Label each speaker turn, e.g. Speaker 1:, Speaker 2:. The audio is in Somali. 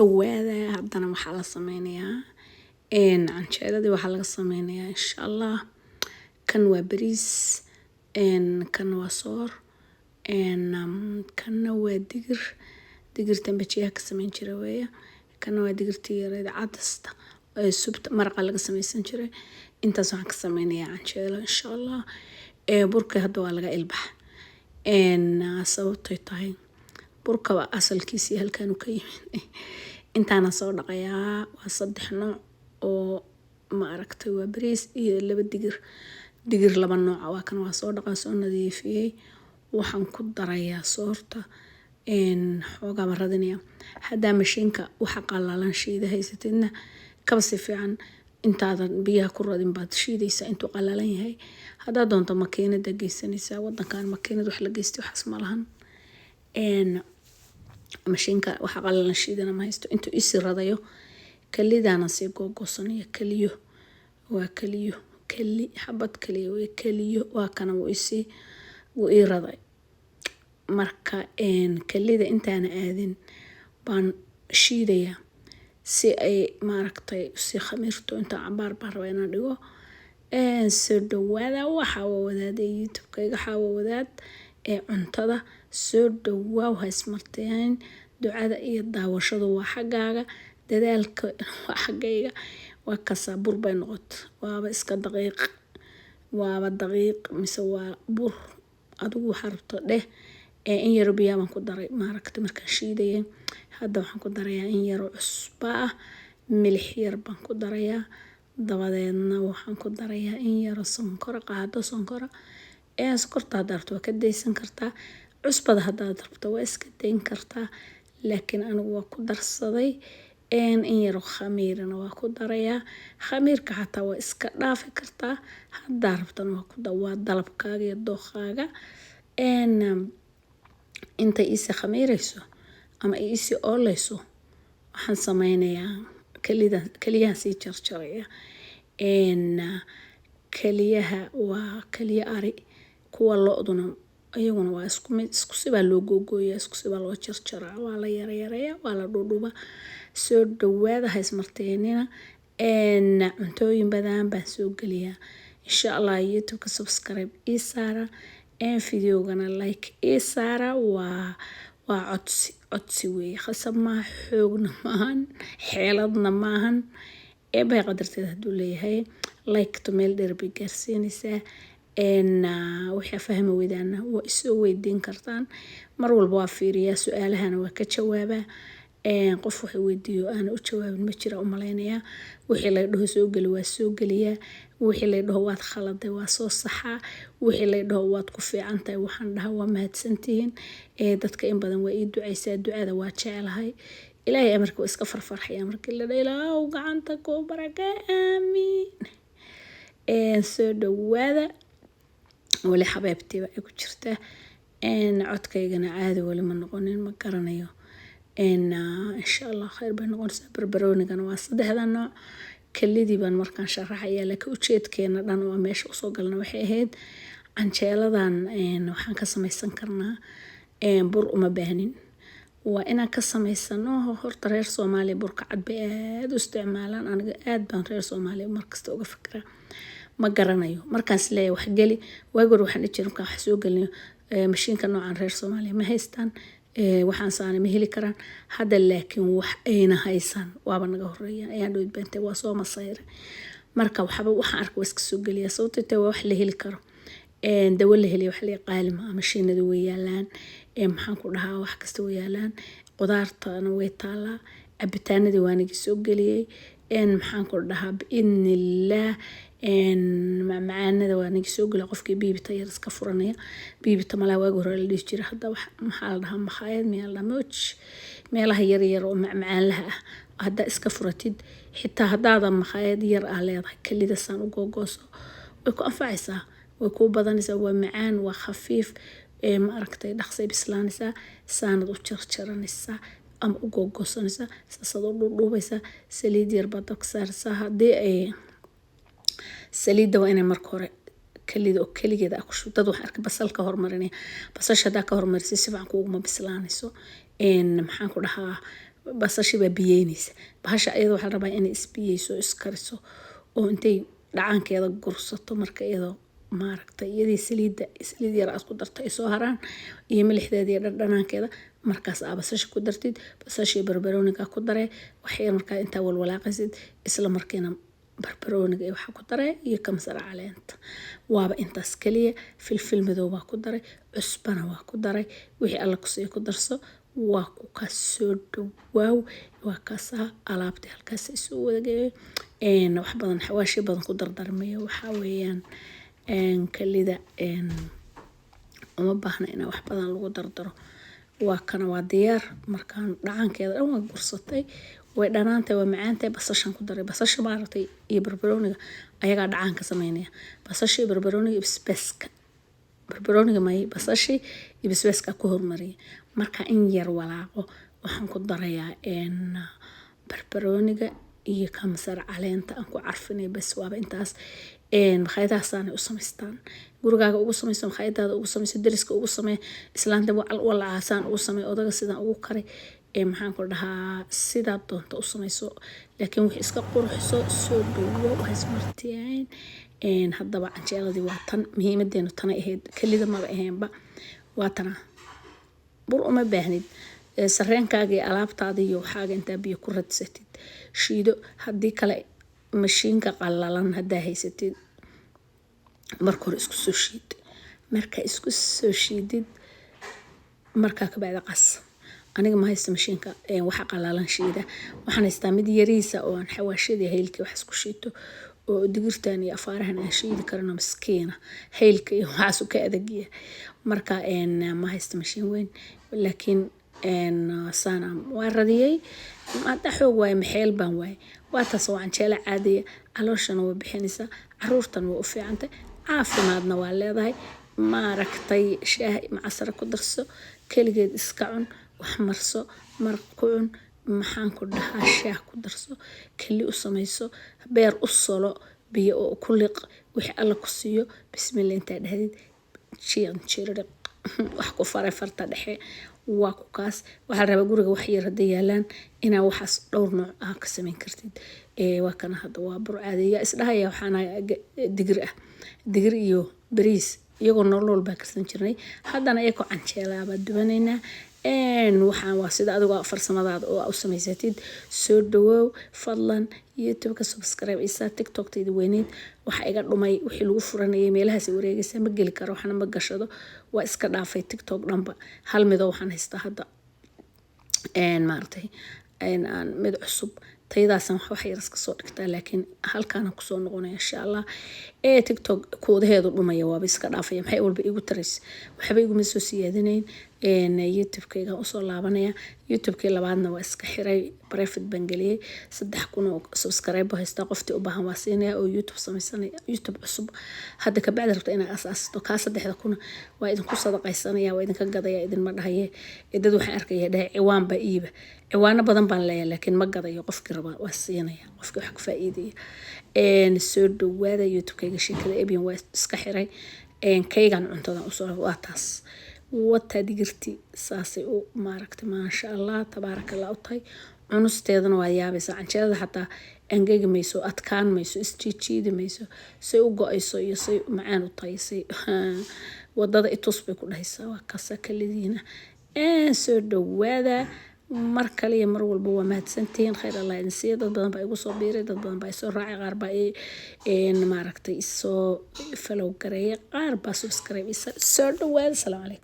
Speaker 1: dhawaada haddana waxaa la sameynayaa canjeeladii waxaa laga sameynayaa insha Allah. Kan waa bariis, kan waa soor, kan waa digirtan bajiyaha ka sameyn jiray weeye. Kan waa digirtii yareed cadasta subta maraqa laga sameysan jiray. Intaas waxaan ka sameynayaa canjeelo insha Allah. Burka hadda waa laga ilbax. Sababtay tahay burka waa asalkiisii halkaan uu ka yimid. Intaana soo dhaqayaa waa 3 nooc oo ma aragtay waa bariis iyo 2 digir 2 nooc waa kan waa soo dhaqaa soo nadiifiyay. Waxaan ku darayaa soorta xoogaa maradinaya. Hadda mashiinka waxa qalalan shiida haysatidna kaba si fiican intaadan biyaha ku radin baad shiidaysa intuu qalalan yahay. Hadda doonto makiinada geysanaysa wadankan makiinad wax la geystay waxas ma lahan. Mashiinka waxa qalalan shiidana ma haysto intuu isi radayo kalidaana si googoosanaya kaliyo waa kaliyo kali xabad kaliyo way kaliyo waa kana wuu ii raday. Marka kalida intaana aadin baan shiidaya si ay ma aragtay si khamiirto inta cambaar baan rabaa inaan dhigo. Soo dhawaada waxa wadaadey YouTube-kayga waxa wadaad cuntada soo dhawaaw haysmarteen ducada iyo daawashadu waa xagaaga dadaalka waa xagayga waa ka saabur bay noqot waaba iska daqiiq mise waa bur adigu xarabto dheh in yar biyo baan ku daray ma aragtay markaan shiidayay. Hadda waxaan ku darayaa in yar cusba ah milix yar baan ku darayaa dabadeedna waxaan ku darayaa in yar sonkor qaado sonkor sokorta haddaad rabto waa ka deysan kartaa cusbada haddaad rabto waa iska deyn kartaa laakiin anigu waa ku darsaday in yar khamiirna waa ku darayaa khamiirka xataa waa iska dhaafi kartaa haddaad rabtana waa ku dawaa dalabkaaga iyo dooqaaga inta isi khamiirayso ama isi ooleyso waxaan sameynayaa kaliyaha si jarjaraya kaliyaha waa kaliya ari kuwa lo'duna ayaguna waa isku sibaa loo googooyaa isku sibaa loo jarjaraa waa la yareeyaa waa la dhudhuba. Soo dhawaada haysmarteenina cuntooyin badan baan soo geliyaa insha Allah. YouTube ka subscribe ii saara videogana like ii saara waa codsi weeye khasab ma xoogna maahan xeeladna maahan bay qadarteed haduu leeyahay like to meel dheer bay gaarsiinaysaa. Wixii fahmi weydaan waa isoo weydiin kartaan mar walba waa fiiriyaa su'aalahana waa ka jawaabaa. Qof wax weydiiyo aan u jawaabin ma jira u maleynayaa wixii la dhaho soo gali waa soo galiyaa wixii la dhaho waad khaladay waa soo saxaa wixii la dhaho waad ku fiican tahay waxaan dhahaa waa mahadsantihiin. Dadka in badan waa ii ducaysaa ducada waa jecelahay ilaahay amarka iska farfarxaya markii la dhaho ilaahu gacanta ku baraka aamiin. Soo dhawaada wali xabaabtiba ay ku jirtaa codkaygana caadi wali ma noqonin ma garanayo. insha Allah khayr bay noqonaysaa. Barbaroonigana waa 3 nooc kalidii baan markaan sharaxayaa laakiin ujeedkeena dhan waa meesha u soo galna waxay ahayd canjeeladan waxaan ka sameysan karnaa bur uma baahnin waa inaan ka sameysano horta reer Soomaaliya burka cad bay aad u isticmaalaan aniga aad baan reer Soomaaliya markasta uga fikraa ma garanayo markaas leeyahay wax gali waagoor waxaan jirin ka wax soo galino mashiinka noocan reer Soomaaliya ma haystaan waxaan saanay ma heli karaan hadda laakiin wax ayna haysan waaba naga horeeyaan ayaan dhow bantay waa soo masayr marka waxaan arkaa iska soo galiya sababtoo wax la heli karo dawo la heli wax la qaalima mashiinada way yaalaan maxaan ku dhahaa wax kasta way yaalaan qudaartana way taalaa cabitaanada waan iga soo galiyay maxaan ku dhahaa biidnillah macaanada waan iga soo galay qofkii biibita yar iska furanaya biibita malaa waaga hore la dhigi jiray hadda maxaa la dhahaa makhaayad meel la mooch meelaha yar yar oo macaan laha hadda iska furatid xitaa haddaada makhaayad yar ah leedahay kalida saan u googooso way ku anfacaysaa way ku badanaysaa waa macaan waa khafiif ma aragtay dhaqsay bislaanaysaa saanad u jarjaranaysaa ama u googoosanaysaa saasad u dhudhuubaysaa saliid yar baad dabka saaraysaa haddii ay saliidda waa inay marka hore kalida oo kaligeeda ku shubtad wax arka basal ka hormarinay basasha hada ka hormarisay si fiican kuuma bislaanayso maxaan ku dhahaa basasha baa biyeynaysa bahasha iyadoo waxaa la rabaa inay isbiyeyso iskariso oo intay dhacaankeeda gursato marka iyadoo maaragtay iyadii saliid yar aad ku darto ay soo haraan iyo milixdeeda iyo dhadhanaankeeda markaas aa basasha ku dartid basasha barbarooniga ku daree waxay markaa intaa walwalaaqaysid isla markiina barbarooniga iyo waxa ku daree iyo kamsar caleenta waaba intaas kaliya filfil madow baa ku daray cusbana waa ku daray wixii alla kusii ku darso waa ku kasoo dhawaaw waa kaasaa alaabtii halkaas isoo wadageeyo wax badan xawaashi badan ku dardarmayo waxaa weeyaan kalida uma baahna in wax badan lagu dardaro waa kana waa diyaar markaan dhacaankeeda dhan waa gursatay way dhanaantay waa macaantay basashan ku daray basasha maaragtay iyo barbarooniga ayagaa dhacaanka sameynaya basasha iyo barbarooniga iyo basbaaska barbarooniga may basasha iyo basbaaska ku hormariyay marka in yar walaaqo waxaan ku darayaa barbarooniga iyo kamsar caleenta aan ku carfinay bas waaba intaas makhaayadahaasaan u samaystaan gurigaaga ugu samayso makhaayadaada ugu samayso dariska ugu samee islaanta walacaasaan ugu samee odaga sidaan ugu karay maxaan ku dhahaa sidaad doonta u samayso laakiin wixii iska qurxiso soo dhawo haysmartiyeen haddaba canjeeladii waa tan muhiimadeenu tanay ahayd kelida maba ahaynba waa tana bur uma baahnid sarreenkaaga iyo alaabtaada iyo waxaaga intaa biyo ku radsatid shiido haddii kale mashiinka qallalan haddaa haysatid marka hore isku soo shiid marka isku soo shiidid markaa ka bacda qas aniga ma haysto mashiinka waxa qallalan shiida waxaan haystaa mid yariisa oo aan xawaashadii haylkii wax isku shiito oo digirtan iyo afaarahan aan shiidi karno miskiina haylka iyo waxaas ka adagiya marka ma haysto mashiin weyn laakiin sana waa radiyay maanta xoog waay maxeel baan waay waa taas oo canjeela caadiya calooshana waa bixinaysa caruurtan waa u fiicantay caafimaadna waa leedahay maaragtay shaah macasar ku darso kaligeed iska cun wax marso maraq ku cun maxaan ku dhahaa shaah ku darso kali u samayso beer u solo biyo oo ku liq wixii alla ku siiyo bismillah inta dhahdid jiir wax ku faray farta dhexe waa ku kaas waxa la rabaa guriga wax yar hadda yaalaan inaa waxaas dhowr nooc ah ka samayn kartid waa kana hadda waa bur caadiya isdhahaya waxaana digir iyo bariis iyagoo nolol baa karsan jirnay haddana iyagoo canjeela baa dubanaynaa waxaan waa sida adiga farsamadaada oo u samaysatid soo dhawow fadlan youtube-ka subscribe isa tiktok-tayda weyneed waxa iga dhumay wixii lagu furanayay meelahaas wareegaysa ma geli karo waxna ma gashado waa iska dhaafay tiktok dhanba hal mid waxaan haystaa hadda maartay aan mid cusub taydaasan wax yar iska soo dhigtaa laakiin halkaana ku soo noqonaya insha Allah tiktok koodaheedu dhumaya waa iska dhaafaya maxay walba igu taris waxba igu soo siyaadinayn youtube-kayga u soo laabanaya youtube-kay labaadna waa iska xiray private bangaliyay 3,000 oo subscribe haysta qoftii u baahan waa siinaya oo youtube samaysanaya youtube cusub hadda ka bacdi rabta inaad asaasto ka 3,000 waa idin ku sadaqaysanaya waa idin ka gadaya idin ma dhahaye dad waxaan arkaya dhahay ciwaan ba iiba ciwaano badan baan leeyahay laakiin ma gadayo qofkii raba waa siinaya qofkii wax ka faa'iideeya soo dhawaada youtube-kayga sheekada ebiyan waa iska xiray kaygan cuntada u soo waa taas wata digirti saasay u maaragtay maasha Allah tabaarakallah u tahay cunusteedana waa yaabaysa canjeelada xataa angegi mayso adkaan mayso isjiijiidi mayso say u go'ayso iyo say macaan u tahay say wadada itus bay ku dhahaysaa waa kasa kalidiina soo dhawaada mar kale iyo mar walba waa mahadsantihiin khayr Allah idin siiyo dad badan baa igu soo biiray dad badan baa soo raacay qaar baa maaragtay soo follow gareeyay qaar baa subscribe soo dhawaada salaam alaykum